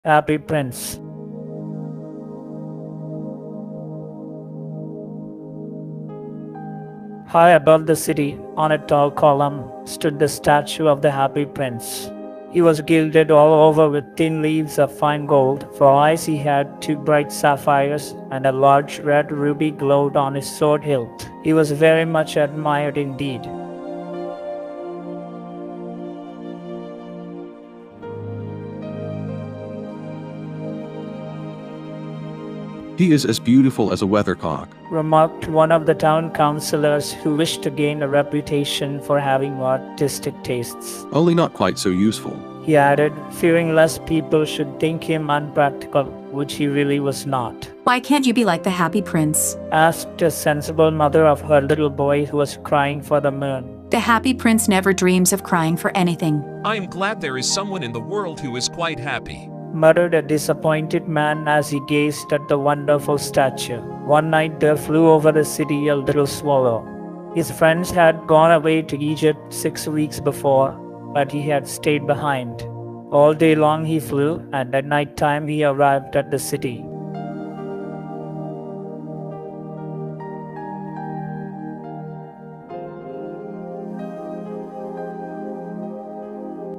Happy Prince. High above the city, on a tall column, stood the statue of the Happy Prince. He was gilded all over with thin leaves of fine gold. For eyes he had two bright sapphires, and a large red ruby glowed on his sword hilt. He was very much admired indeed. He is as beautiful as a weathercock, Remarked one of the town councillors who wished to gain a reputation for having artistic tastes. only not quite so useful. He added, fearing lest people should think him unpractical, which he really was not. Why can't you be like the Happy Prince? Asked a sensible mother of her little boy who was crying for the moon. The Happy Prince never dreams of crying for anything. I am glad there is someone in the world who is quite happy. Muttered a disappointed man as he gazed at the wonderful statue. One night there flew over the city a little swallow. His friends had gone away to Egypt 6 weeks before, but he had stayed behind. All day long he flew, and at night time he arrived at the city.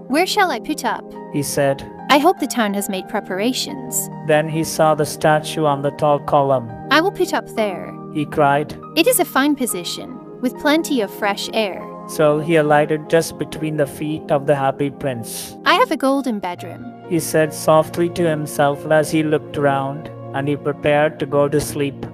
Where shall I put up? He said. I hope the town has made preparations. Then he saw the statue on the tall column. I will put up there. He cried. It is a fine position, with plenty of fresh air. So he alighted just between the feet of the Happy Prince. I have a golden bedroom. He said softly to himself as he looked round, and he prepared to go to sleep.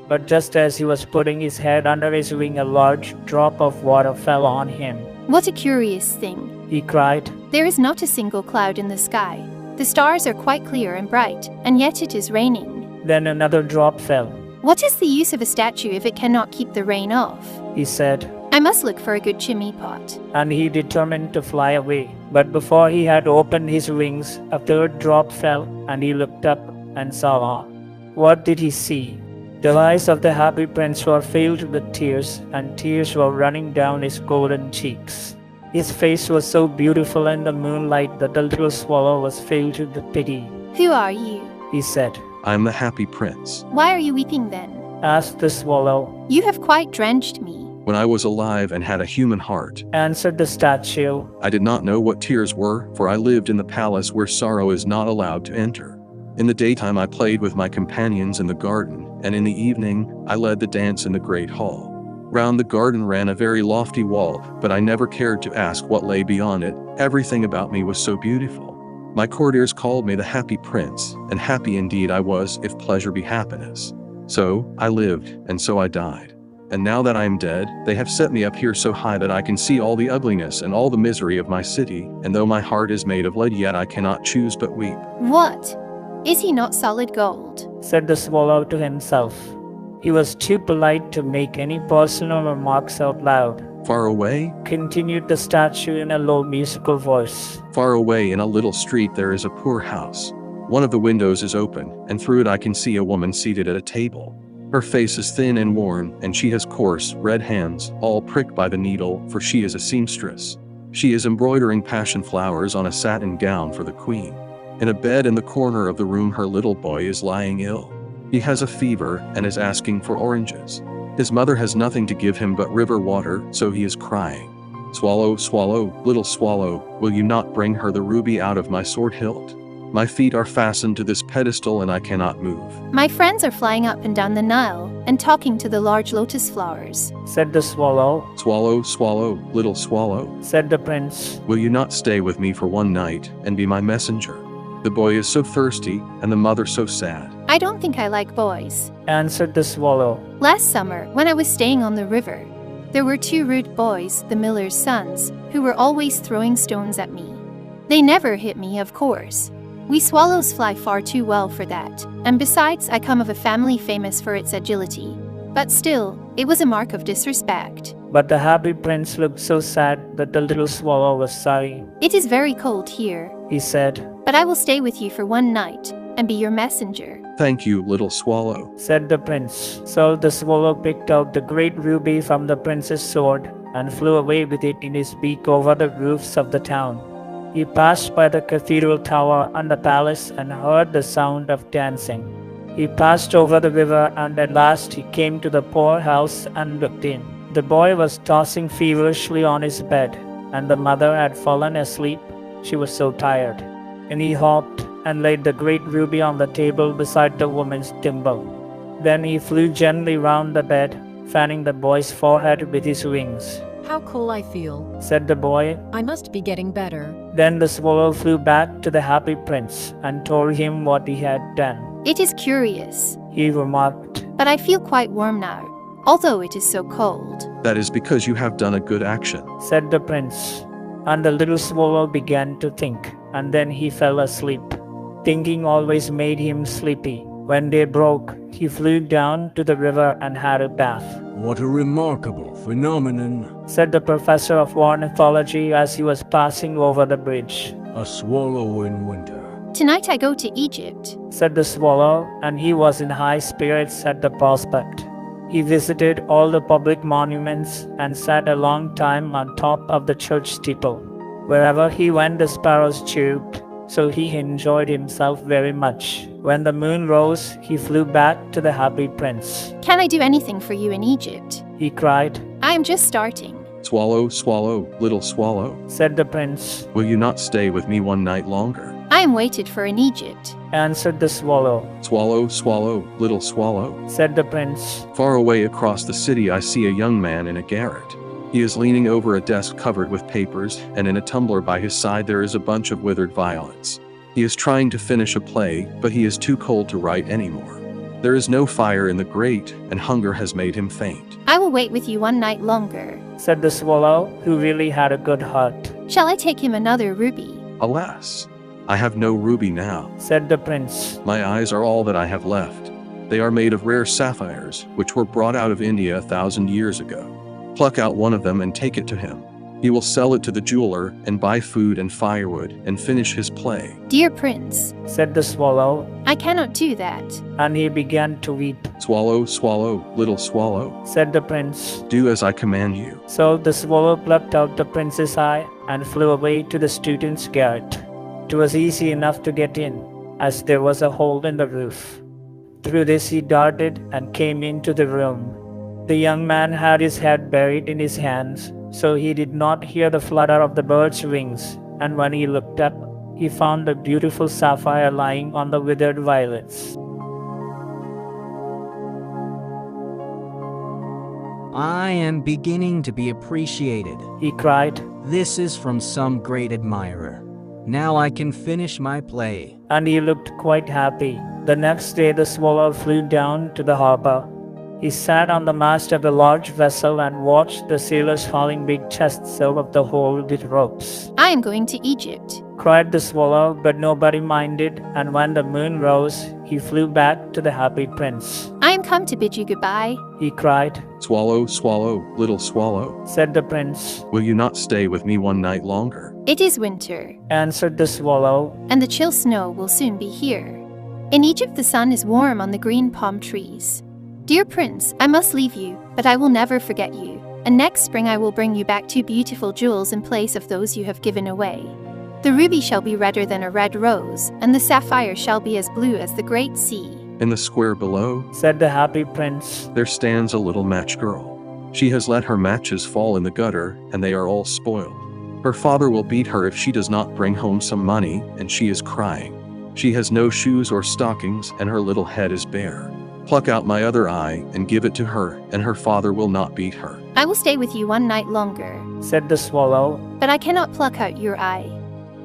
But just as he was putting his head under his wing, a large drop of water fell on him. What a curious thing. He cried. There is not a single cloud in the sky. The stars are quite clear and bright, and yet it is raining. Then another drop fell. What is the use of a statue if it cannot keep the rain off? He said, I must look for a good chimney pot. and he determined to fly away. But before he had opened his wings, a third drop fell, and he looked up and saw. What did he see? The eyes of the Happy Prince were filled with tears, and tears were running down his golden cheeks. His face was so beautiful in the moonlight that the little swallow was filled with pity. Who are you? He said. I am the Happy Prince. Why are you weeping then? Asked the swallow. You have quite drenched me. When I was alive and had a human heart, Answered the statue. I did not know what tears were, for I lived in the palace where sorrow is not allowed to enter. In the daytime I played with my companions in the garden, and in the evening I led the dance in the great hall. Round the garden ran a very lofty wall, but I never cared to ask what lay beyond it. Everything about me was so beautiful. My courtiers called me the Happy Prince, and happy indeed I was, if pleasure be happiness. So I lived, and so I died. And now that I am dead, they have set me up here so high that I can see all the ugliness and all the misery of my city, and though my heart is made of lead, yet I cannot choose but weep. What? Is he not solid gold? Said the swallow to himself. He was too polite to make any personal remarks out loud. Far away, Continued the statue in a low musical voice. far away in a little street there is a poor house. One of the windows is open, and through it I can see a woman seated at a table. Her face is thin and worn, and she has coarse, red hands, all pricked by the needle, for she is a seamstress. She is embroidering passion flowers on a satin gown for the queen. In a bed in the corner of the room her little boy is lying ill. He has a fever and is asking for oranges. His mother has nothing to give him but river water, so he is crying. Swallow, swallow, little swallow, will you not bring her the ruby out of my sword hilt? My feet are fastened to this pedestal and I cannot move. My friends are flying up and down the Nile and talking to the large lotus flowers. Said the swallow. Swallow, swallow, little swallow, Said the prince. will you not stay with me for one night and be my messenger? The boy is so thirsty and the mother so sad. I don't think I like boys. Answered the swallow. Last summer, when I was staying on the river, there were 2 rude boys, the miller's sons, who were always throwing stones at me. They never hit me, of course. We swallows fly far too well for that, and besides, I come of a family famous for its agility. But still, it was a mark of disrespect. But the happy prince looked so sad that the little swallow was sorry. It is very cold here, He said, but I will stay with you for one night and be your messenger. Thank you, little swallow. said the prince. So the swallow picked out the great ruby from the prince's sword and flew away with it in his beak over the roofs of the town. He passed by the cathedral tower and the palace and heard the sound of dancing. He passed over the river and at last he came to the poor house and looked in. The boy was tossing feverishly on his bed, and the mother had fallen asleep. She was so tired. And he hopped and laid the great ruby on the table beside the woman's thimble. Then he flew gently round the bed, fanning the boy's forehead with his wings. How cool I feel. Said the boy. I must be getting better. Then the swallow flew back to the happy prince and told him what he had done. It is curious, He remarked. but I feel quite warm now, although it is so cold. That is because you have done a good action. Said the prince. And the little swallow began to think, and then he fell asleep. Thinking always made him sleepy. When day broke, he flew down to the river and had a bath. What a remarkable phenomenon. Said the professor of ornithology as he was passing over the bridge. A swallow in winter. Tonight I go to Egypt. Said the swallow, and he was in high spirits at the prospect. He visited all the public monuments and sat a long time on top of the church steeple. Wherever he went, the sparrows chirped, so he enjoyed himself very much. When the moon rose, he flew back to the happy prince. Can I do anything for you in Egypt? He cried. I am just starting. Swallow, swallow, little swallow. Said the prince. Will you not stay with me one night longer? I am waited for in Egypt. Answered the swallow. Swallow, swallow, little swallow. Said the prince. Far away across the city I see a young man in a garret. He is leaning over a desk covered with papers, and in a tumbler by his side there is a bunch of withered violets. He is trying to finish a play, but he is too cold to write anymore. There is no fire in the grate, and hunger has made him faint. I will wait with you one night longer. Said the swallow, who really had a good heart. Shall I take him another ruby? Alas, I have no ruby now. Said the prince. My eyes are all that I have left. They are made of rare sapphires, which were brought out of India 1,000 years ago. Pluck out one of them and take it to him. He will sell it to the jeweler and buy food and firewood and finish his play. Dear prince, Said the swallow, I cannot do that. and he began to weep. Swallow, swallow, little swallow. Said the prince. Do as I command you. So the swallow plucked out the prince's eye and flew away to the student's garret. It was easy enough to get in, as there was a hole in the roof. Through this he darted and came into the room. The young man had his head buried in his hands, so he did not hear the flutter of the bird's wings, and when he looked up, he found a beautiful sapphire lying on the withered violets. I am beginning to be appreciated. He cried, This is from some great admirer. Now I can finish my play. and he looked quite happy. The next day the swallow flew down to the harbor. He sat on the mast of a large vessel and watched the sailors hauling big chests out of the hold with ropes. I am going to Egypt. Cried the swallow, but nobody minded, and when the moon rose, he flew back to the happy prince. I am come to bid you goodbye. He cried. Swallow, swallow, little swallow. Said the prince. Will you not stay with me one night longer? It is winter, Answered the swallow. and the chill snow will soon be here. In Egypt the sun is warm on the green palm trees. Dear prince, I must leave you, but I will never forget you. And next spring I will bring you back 2 beautiful jewels in place of those you have given away. The ruby shall be redder than a red rose, and the sapphire shall be as blue as the great sea. In the square below, Said the happy prince. there stands a little match girl. She has let her matches fall in the gutter, and they are all spoiled. Her father will beat her if she does not bring home some money, and she is crying. She has no shoes or stockings, and her little head is bare. Pluck out my other eye and give it to her, and her father will not beat her. I will stay with you one night longer, Said the swallow. but I cannot pluck out your eye.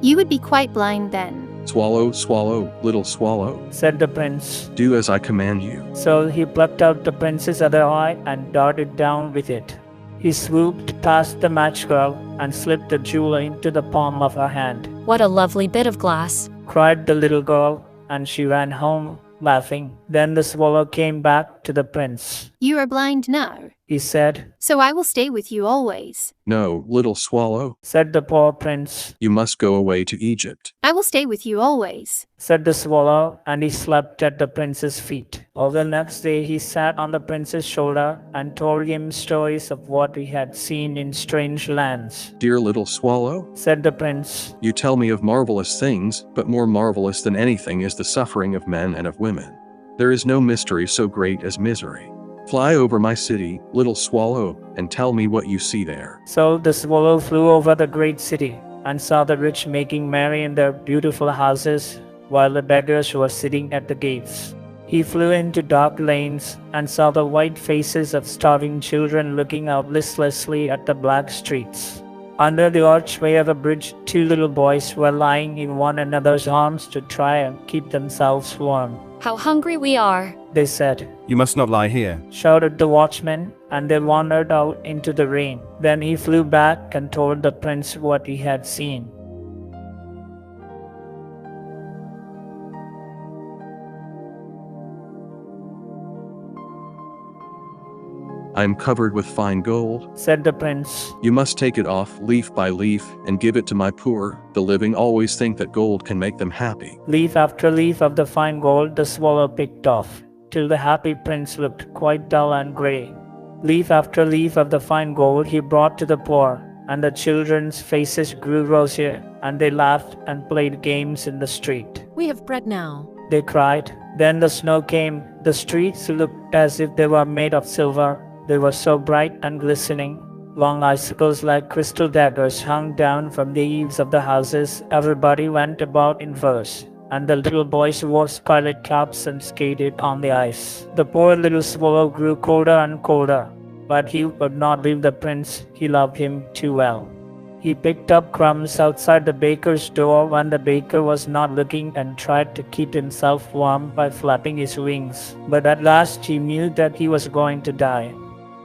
You would be quite blind then. Swallow, swallow, little swallow. Said the prince. Do as I command you. So he plucked out the prince's other eye and darted down with it. He swooped past the match girl and slipped the jewel into the palm of her hand. What a lovely bit of glass. Cried the little girl, and she ran home, laughing. Then the swallow came back to the prince. You are blind now. he said. So I will stay with you always. No, little swallow. Said the poor prince. You must go away to Egypt. I will stay with you always. Said the swallow, and he slept at the prince's feet. All the next day he sat on the prince's shoulder and told him stories of what he had seen in strange lands. Dear little swallow, Said the prince. you tell me of marvelous things, but more marvelous than anything is the suffering of men and of women. There is no mystery so great as misery. Fly over my city, little swallow, and tell me what you see there. So the swallow flew over the great city and saw the rich making merry in their beautiful houses, while the beggars were sitting at the gates. He flew into dark lanes and saw the white faces of starving children looking out listlessly at the black streets. Under the archway of a bridge, 2 little boys were lying in one another's arms to try and keep themselves warm. How hungry we are. They said. You must not lie here. Shouted the watchman, and they wandered out into the rain. Then he flew back and told the prince what he had seen. I am covered with fine gold, Said the prince. You must take it off leaf by leaf and give it to my poor. The living always think that gold can make them happy. Leaf after leaf of the fine gold the swallow picked off, till the happy prince looked quite dull and grey. Leaf after leaf of the fine gold he brought to the poor, and the children's faces grew rosier, and they laughed and played games in the street. We have bread now. They cried. Then the snow came. The streets looked as if they were made of silver. They were so bright and glistening. Long icicles like crystal daggers hung down from the eaves of the houses. Everybody went about in verse, and the little boys wore scarlet caps and skated on the ice. The poor little swallow grew colder and colder, but he would not leave the prince. He loved him too well. He picked up crumbs outside the baker's door when the baker was not looking and tried to keep himself warm by flapping his wings. But at last he knew that he was going to die.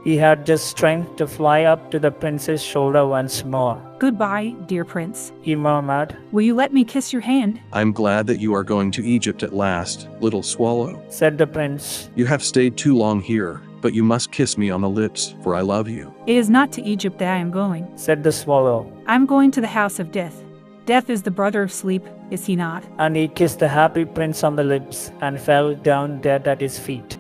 He had just strength to fly up to the prince's shoulder once more. Goodbye, dear prince. He murmured. Will you let me kiss your hand? I'm glad that you are going to Egypt at last, little swallow. Said the prince. You have stayed too long here, but you must kiss me on the lips, for I love you. It is not to Egypt that I am going. Said the swallow. I'm going to the house of death. Death is the brother of sleep, is he not? And he kissed the happy prince on the lips and fell down dead at his feet.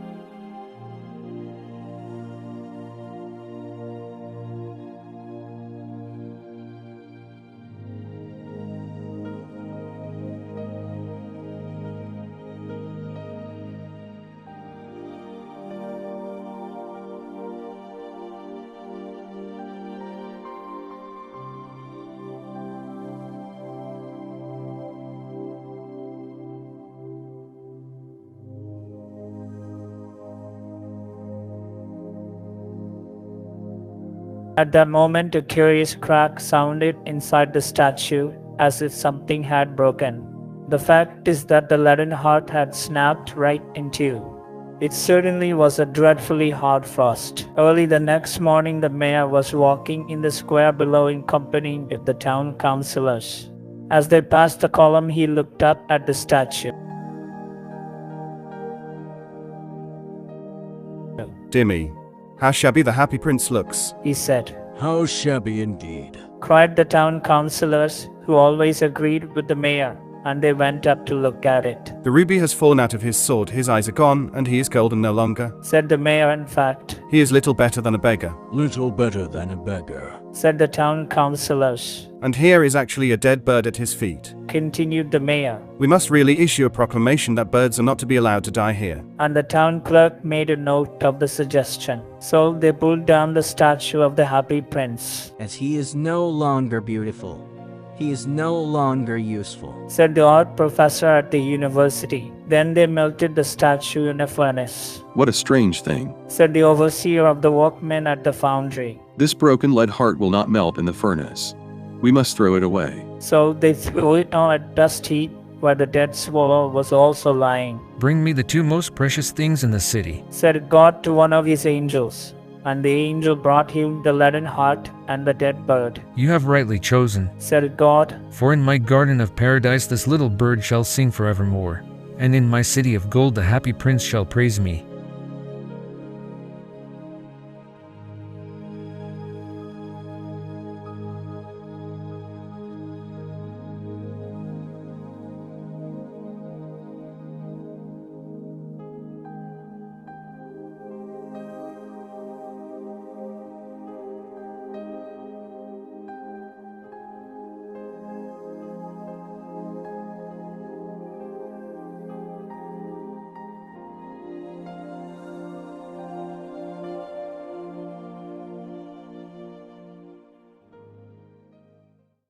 At that moment, a curious crack sounded inside the statue, as if something had broken. The fact is that the leaden heart had snapped right in two. It certainly was a dreadfully hard frost. Early the next morning, the mayor was walking in the square below in company with the town councillors. As they passed the column, he looked up at the statue. Dear me, how shabby the happy prince looks, he said. How shabby indeed, cried the town councillors, who always agreed with the mayor, and they went up to look at it. The ruby has fallen out of his sword, his eyes are gone, and he is golden no longer, said the mayor. In fact, he is little better than a beggar. little better than a beggar, said the town councillors. And here is actually a dead bird at his feet, continued the mayor. We must really issue a proclamation that birds are not to be allowed to die here. And the town clerk made a note of the suggestion. So they pulled down the statue of the happy prince. As he is no longer beautiful, he is no longer useful, said the art professor at the university. Then they melted the statue in a furnace. What a strange thing, said the overseer of the workmen at the foundry. This broken lead heart will not melt in the furnace. We must throw it away. So they threw it on a dust heap where the dead swallow was also lying. Bring me the 2 most precious things in the city, said God to one of his angels. And the angel brought him the leaden heart and the dead bird. You have rightly chosen, said God. For in my garden of paradise this little bird shall sing forevermore, and in my city of gold the happy prince shall praise me.